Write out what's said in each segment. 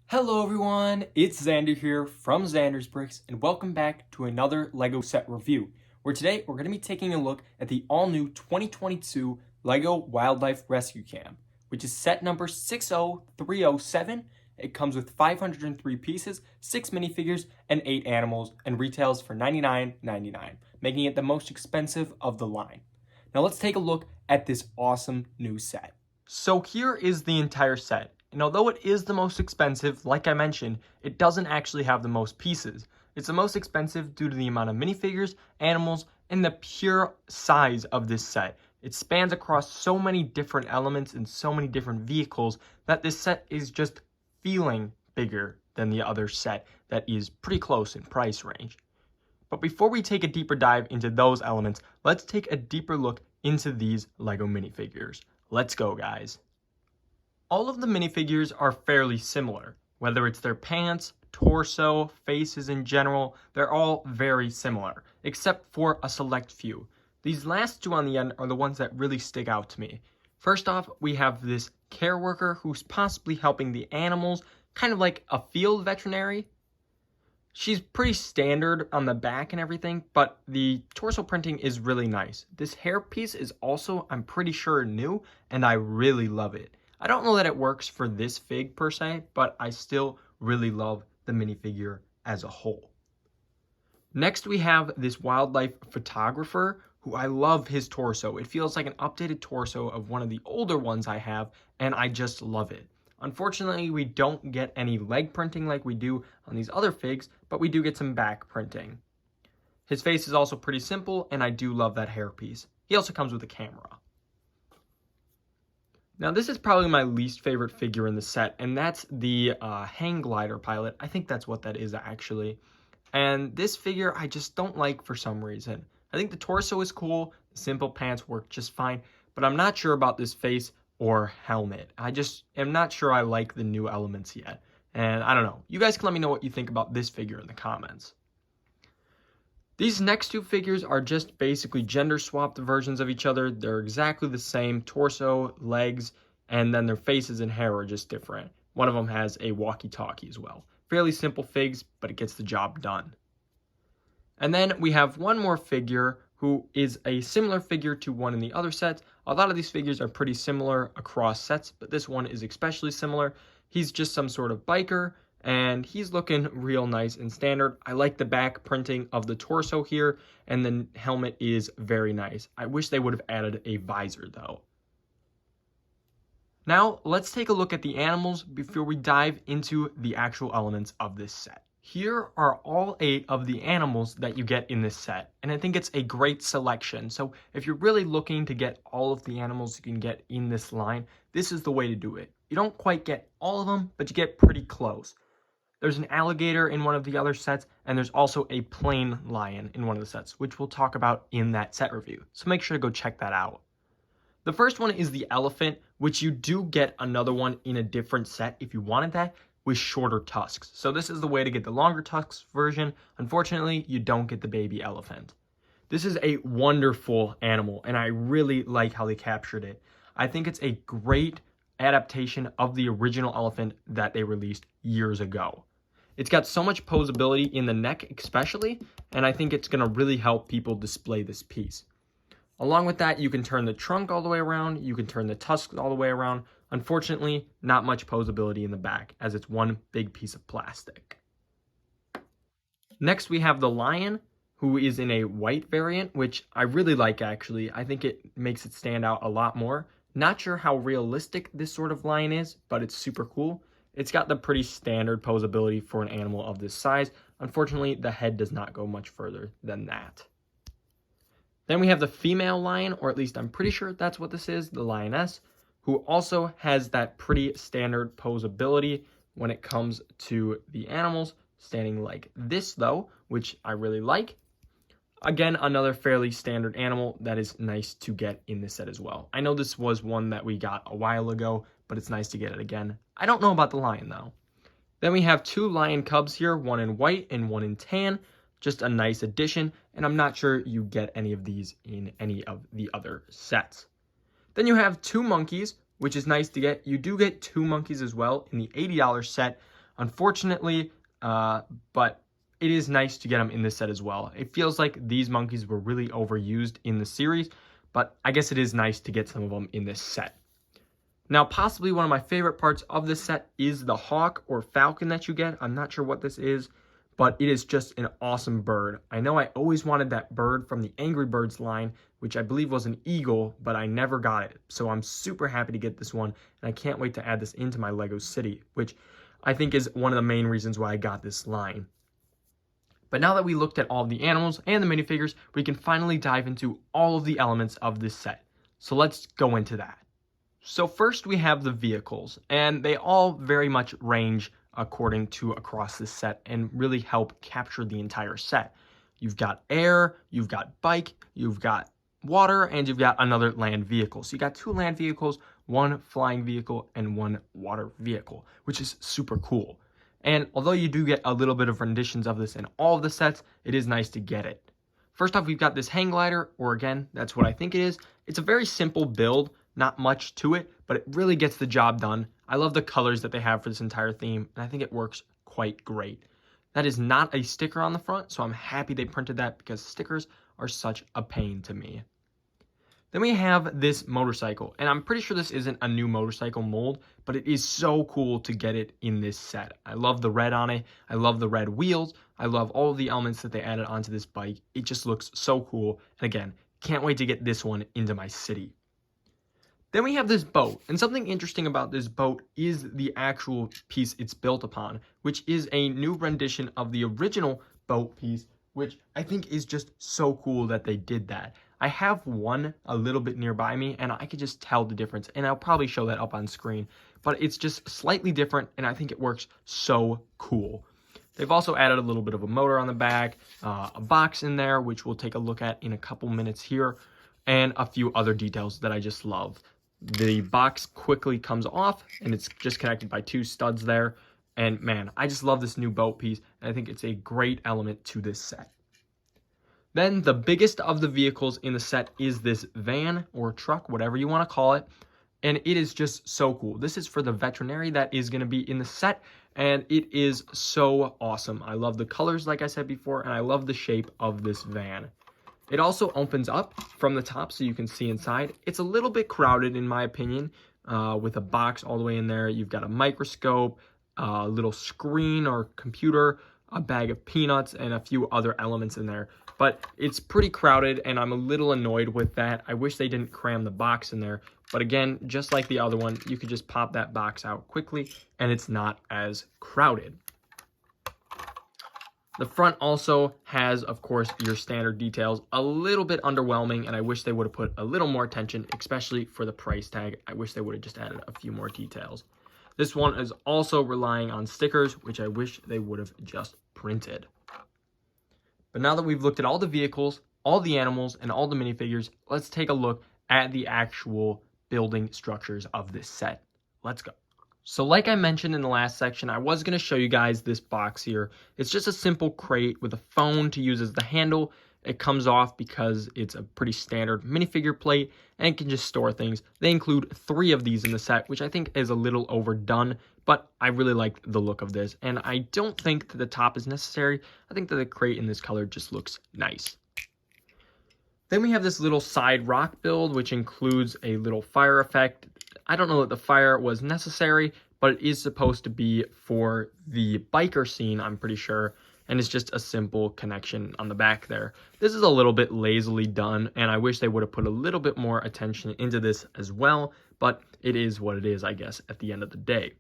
Hello everyone, it's Xander here from Xander's Bricks, and welcome back to another LEGO set review, where today we're going to be taking a look at the all-new 2022 LEGO Wildlife Rescue Camp, which is set number 60307. It comes with 503 pieces, 6 minifigures, and 8 animals, and retails for $99.99, making it the most expensive of the line. Now let's take a look at this awesome new set. So here is the entire set. And although it is the most expensive, like I mentioned, it doesn't actually have the most pieces. It's the most expensive due to the amount of minifigures, animals, and the pure size of this set. It spans across so many different elements and so many different vehicles that this set is just feeling bigger than the other set that is pretty close in price range. But before we take a deeper dive into those elements, let's take a deeper look into these LEGO minifigures. Let's go, guys. All of the minifigures are fairly similar, whether it's their pants, torso, faces in general, they're all very similar, except for a select few. These last two on the end are the ones that really stick out to me. First off, we have this care worker who's possibly helping the animals, kind of like a field veterinary. She's pretty standard on the back and everything, but the torso printing is really nice. This hair piece is also, I'm pretty sure, new, and I really love it. I don't know that it works for this fig per se, but I still really love the minifigure as a whole. Next, we have this wildlife photographer who I love his torso. It feels like an updated torso of one of the older ones I have, and I just love it. Unfortunately, we don't get any leg printing like we do on these other figs, but we do get some back printing. His face is also pretty simple, and I do love that hair piece. He also comes with a camera. Now, this is probably my least favorite figure in the set, and that's the hang glider pilot. I think that's what that is, actually. And this figure I just don't like for some reason. I think the torso is cool, the simple pants work just fine, but I'm not sure about this face or helmet. I just am not sure I like the new elements yet. And I don't know. You guys can let me know what you think about this figure in the comments. These next two figures are just basically gender swapped versions of each other. They're exactly the same, torso, legs, and then their faces and hair are just different. One of them has a walkie-talkie as well. Fairly simple figs, but it gets the job done. And then we have one more figure who is a similar figure to one in the other sets. A lot of these figures are pretty similar across sets, but this one is especially similar. He's just some sort of biker, and he's looking real nice and standard. I like the back printing of the torso here, and the helmet is very nice. I wish they would have added a visor though. Now, let's take a look at the animals before we dive into the actual elements of this set. Here are all 8 of the animals that you get in this set, and I think it's a great selection. So if you're really looking to get all of the animals you can get in this line, this is the way to do it. You don't quite get all of them, but you get pretty close. There's an alligator in one of the other sets, and there's also a plain lion in one of the sets, which we'll talk about in that set review. So make sure to go check that out. The first one is the elephant, which you do get another one in a different set if you wanted that, with shorter tusks. So this is the way to get the longer tusks version. Unfortunately, you don't get the baby elephant. This is a wonderful animal, and I really like how they captured it. I think it's a great adaptation of the original elephant that they released years ago. It's got so much posability in the neck especially, and I think it's going to really help people display this piece. Along with that, you can turn the trunk all the way around, you can turn the tusks all the way around. Unfortunately, not much posability in the back, as it's one big piece of plastic. Next, we have the lion, who is in a white variant, which I really like actually. I think it makes it stand out a lot more. Not sure how realistic this sort of lion is, but it's super cool. It's got the pretty standard posability for an animal of this size. Unfortunately, the head does not go much further than that. Then we have the female lion, or at least I'm pretty sure that's what this is, the lioness, who also has that pretty standard posability when it comes to the animals, standing like this though, which I really like. Again, another fairly standard animal that is nice to get in this set as well. I know this was one that we got a while ago, but it's nice to get it again. I don't know about the lion though. Then we have 2 lion cubs here, one in white and one in tan. Just a nice addition, and I'm not sure you get any of these in any of the other sets. Then you have 2 monkeys, which is nice to get. You do get 2 monkeys as well in the $80 set. unfortunately, but it is nice to get them in this set as well. It feels like these monkeys were really overused in the series, but I guess it is nice to get some of them in this set. Now, possibly one of my favorite parts of this set is the hawk or falcon that you get. I'm not sure what this is, but it is just an awesome bird. I know I always wanted that bird from the Angry Birds line, which I believe was an eagle, but I never got it. So I'm super happy to get this one, and I can't wait to add this into my Lego City, which I think is one of the main reasons why I got this line. But now that we looked at all of the animals and the minifigures, we can finally dive into all of the elements of this set. So let's go into that. So first we have the vehicles, and they all very much range according to across this set and really help capture the entire set. You've got air, you've got bike, you've got water, and you've got another land vehicle. So you got 2 land vehicles, 1 flying vehicle, and 1 water vehicle, which is super cool. And although you do get a little bit of renditions of this in all of the sets, it is nice to get it. First off, we've got this hang glider, or again, that's what I think it is. It's a very simple build, not much to it, but it really gets the job done. I love the colors that they have for this entire theme, and I think it works quite great. That is not a sticker on the front, so I'm happy they printed that because stickers are such a pain to me. Then we have this motorcycle, and I'm pretty sure this isn't a new motorcycle mold, but it is so cool to get it in this set. I love the red on it. I love the red wheels. I love all of the elements that they added onto this bike. It just looks so cool. And again, can't wait to get this one into my city. Then we have this boat, and something interesting about this boat is the actual piece it's built upon, which is a new rendition of the original boat piece, which I think is just so cool that they did that. I have one a little bit nearby me, and I could just tell the difference, and I'll probably show that up on screen, but it's just slightly different, and I think it works so cool. They've also added a little bit of a motor on the back, a box in there, which we'll take a look at in a couple minutes here, and a few other details that I just love. The box quickly comes off, and it's just connected by 2 studs there. And man, I just love this new boat piece, and I think it's a great element to this set. Then the biggest of the vehicles in the set is this van or truck, whatever you want to call it. And it is just so cool. This is for the veterinary that is going to be in the set, and it is so awesome. I love the colors, like I said before, and I love the shape of this van. It also opens up from the top so you can see inside. It's a little bit crowded in my opinion, with a box all the way in there. You've got a microscope, a little screen or computer, a bag of peanuts, and a few other elements in there. But it's pretty crowded, and I'm a little annoyed with that. I wish they didn't cram the box in there. But again, just like the other one, you could just pop that box out quickly, and it's not as crowded. The front also has, of course, your standard details. A little bit underwhelming, and I wish they would have put a little more attention, especially for the price tag. I wish they would have just added a few more details. This one is also relying on stickers, which I wish they would have just printed. But now that we've looked at all the vehicles, all the animals, and all the minifigures, let's take a look at the actual building structures of this set. Let's go. So like I mentioned in the last section, I was going to show you guys this box here. It's just a simple crate with a phone to use as the handle. It comes off because it's a pretty standard minifigure plate and it can just store things. They include 3 of these in the set, which I think is a little overdone, but I really like the look of this. And I don't think that the top is necessary. I think that the crate in this color just looks nice. Then we have this little side rock build, which includes a little fire effect. I don't know that the fire was necessary, but it is supposed to be for the biker scene, I'm pretty sure. And it's just a simple connection on the back there. This is a little bit lazily done, and I wish they would have put a little bit more attention into this as well, but it is what it is, I guess, at the end of the day.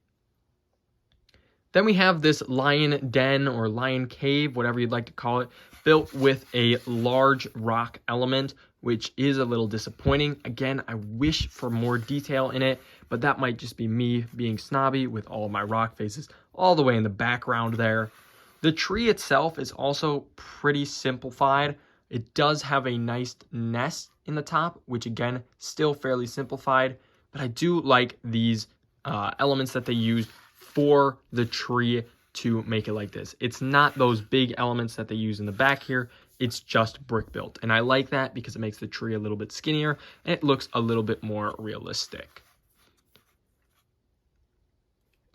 Then we have this lion den or lion cave, whatever you'd like to call it, built with a large rock element, which is a little disappointing. Again, I wish for more detail in it, but that might just be me being snobby with all of my rock faces all the way in the background there. The tree itself is also pretty simplified. It does have a nice nest in the top, which again, still fairly simplified, but I do like these elements that they used for the tree to make it like this. It's not those big elements that they use in the back here. It's just brick built. And I like that because it makes the tree a little bit skinnier and it looks a little bit more realistic.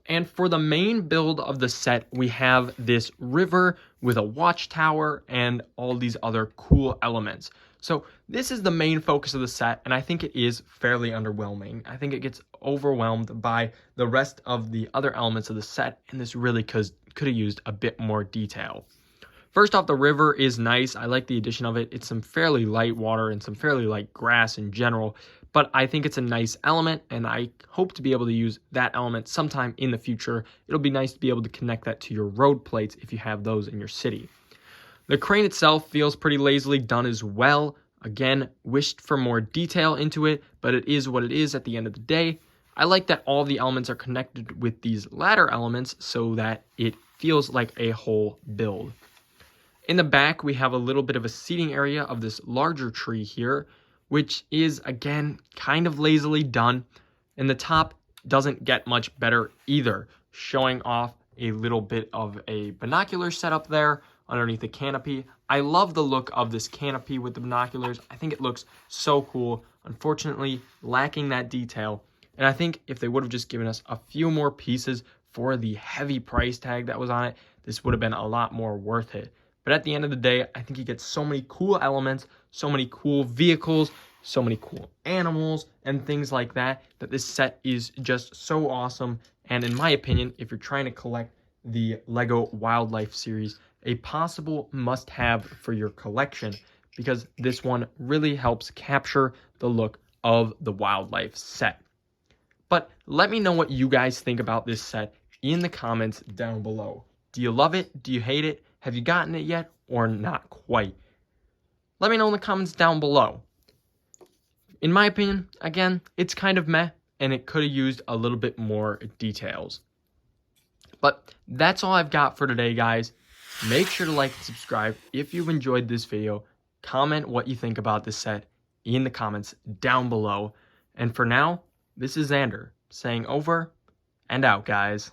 And for the main build of the set, we have this river with a watchtower and all these other cool elements. So this is the main focus of the set, and I think it is fairly underwhelming. I think it gets overwhelmed by the rest of the other elements of the set, and this really could have used a bit more detail. First off, the river is nice. I like the addition of it. It's some fairly light water and some fairly light grass in general, but I think it's a nice element, and I hope to be able to use that element sometime in the future. It'll be nice to be able to connect that to your road plates if you have those in your city. The crane itself feels pretty lazily done as well. Again, wished for more detail into it, but it is what it is at the end of the day. I like that all the elements are connected with these ladder elements so that it feels like a whole build. In the back, we have a little bit of a seating area of this larger tree here, which is, again, kind of lazily done. And the top doesn't get much better either, showing off a little bit of a binocular setup there underneath the canopy. I love the look of this canopy with the binoculars. I think it looks so cool. Unfortunately, lacking that detail. And I think if they would have just given us a few more pieces for the heavy price tag that was on it, this would have been a lot more worth it. But at the end of the day, I think you get so many cool elements, so many cool vehicles, so many cool animals, and things like that, that this set is just so awesome. And in my opinion, if you're trying to collect the LEGO Wildlife series, a possible must-have for your collection, because this one really helps capture the look of the Wildlife set. But let me know what you guys think about this set in the comments down below. Do you love it? Do you hate it? Have you gotten it yet or not quite? Let me know in the comments down below. In my opinion, again, it's kind of meh, and it could have used a little bit more details. But that's all I've got for today, guys. Make sure to like and subscribe if you've enjoyed this video. Comment what you think about this set in the comments down below. And for now, this is Xander saying over and out, guys.